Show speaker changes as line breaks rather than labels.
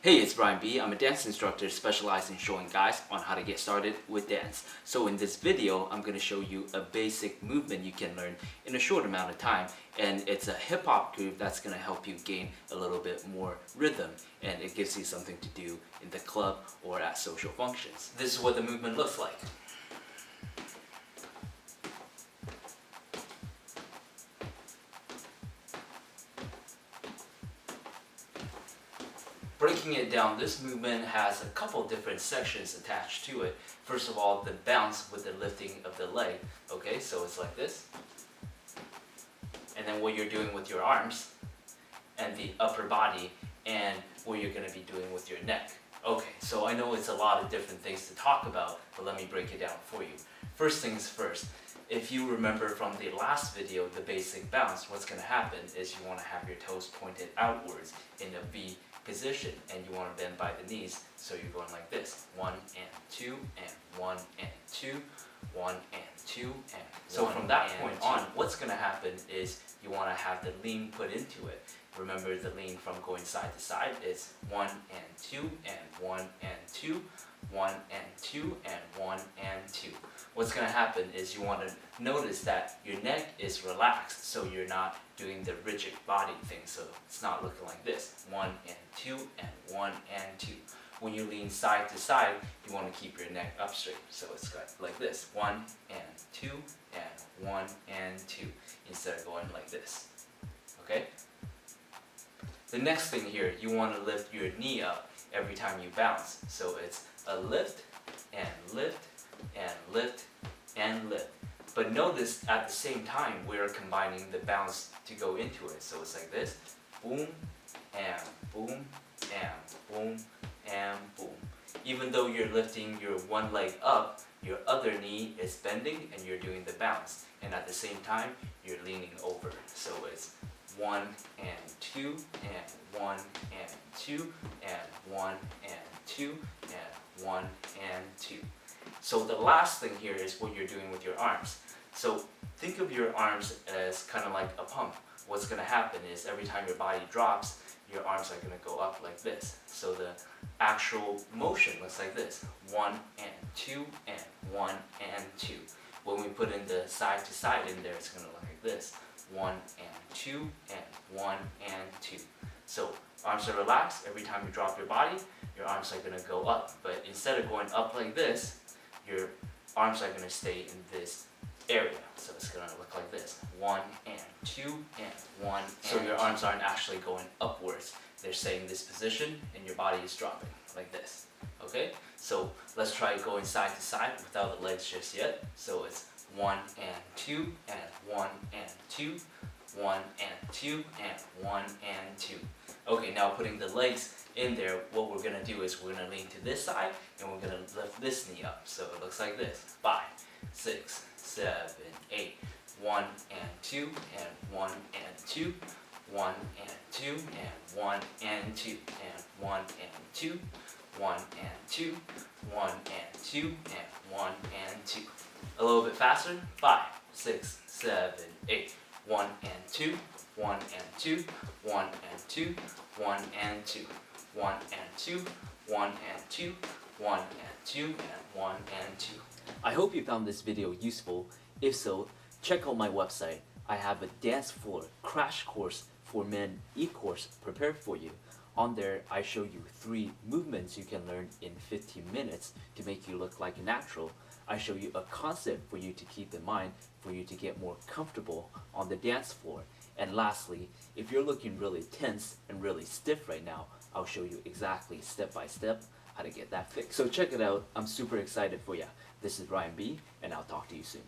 Hey, it's Brian B. I'm a dance instructor specialized in showing guys on how to get started with dance. So in this video, I'm going to show you a basic movement you can learn in a short amount of time, and it's a hip-hop groove that's going to help you gain a little bit more rhythm, and it gives you something to do in the club or at social functions. This is what the movement looks like. Breaking it down, this movement has a couple different sections attached to it. First of all, the bounce with the lifting of the leg. Okay, so it's like this. And then what you're doing with your arms and the upper body, and what you're going to be doing with your neck. Okay, so I know it's a lot of different things to talk about, but let me break it down for you. First things first, if you remember from the last video, the basic bounce, what's going to happen is you want to have your toes pointed outwards in a V position, and you want to bend by the knees, so you're going like this: 1 and 2 and 1 and 2, 1 and 2 and so from that point on, what's going to happen is you want to have the lean put into it. Remember, the lean from going side to side is 1 and 2 and 1 and 2, 1 and 2 and 1 and 2. What's going to happen is you want to notice that your neck is relaxed, so you're not doing the rigid body thing, so it's not looking like this: 1 and 2 and 1 and 2. When you lean side to side, you want to keep your neck up straight, so it's like this: 1 and 2 and 1 and 2, instead of going like this. Okay? The next thing here, you want to lift your knee up every time you bounce. So it's a lift and lift and lift and lift. But notice at the same time we're combining the bounce to go into it. So it's like this: boom and boom and boom and boom. Even though you're lifting your one leg up, your other knee is bending and you're doing the bounce. And at the same time, you're leaning over. So it's 1 and 2 and 1 and 2 and 1 and 2 and 1 and 2. So the last thing here is what you're doing with your arms. So think of your arms as kind of like a pump. What's going to happen is every time your body drops, your arms are going to go up like this. So the actual motion looks like this: 1 and 2 and 1 and 2. When we put in the side to side in there, it's going to look like this: 1 and 2 and 1 and 2. So arms are relaxed. Every time you drop your body, your arms are going to go up. But instead of going up like this, your arms are going to stay in this area. So it's going to look like this: 1 and 2 and 1 and so your arms aren't actually going upwards. They're staying in this position and your body is dropping like this. Okay? So let's try going side to side without the legs just yet. So it's 1 and 2 and 1 and 2, 1 and 2 and 1 and 2. Okay, now putting the legs in there, what we're going to do is we're going to lean to this side and we're going to lift this knee up. So it looks like this: 5, 6, 7, 8, 1 and 2 and 1 and 2, 1 and 2 and 1 and 2 and 1 and 2, 1 and 2, 1 and 2 and 1 and 2. A little bit faster: 5, 6, 7, 8, 1 and 2, 1 and 2, 1 and 2, 1 and 2, 1 and 2, 1 and 2, 1 and 2 and 1 and 2. I hope you found this video useful. If so, check out my website. I have a dance floor crash course for men e-course prepared for you. On there, I show you 3 movements you can learn in 15 minutes to make you look like a natural. I show you a concept for you to keep in mind for you to get more comfortable on the dance floor. And lastly, if you're looking really tense and really stiff right now, I'll show you exactly step by step how to get that fixed. So check it out. I'm super excited for you. This is Ryan B, and I'll talk to you soon.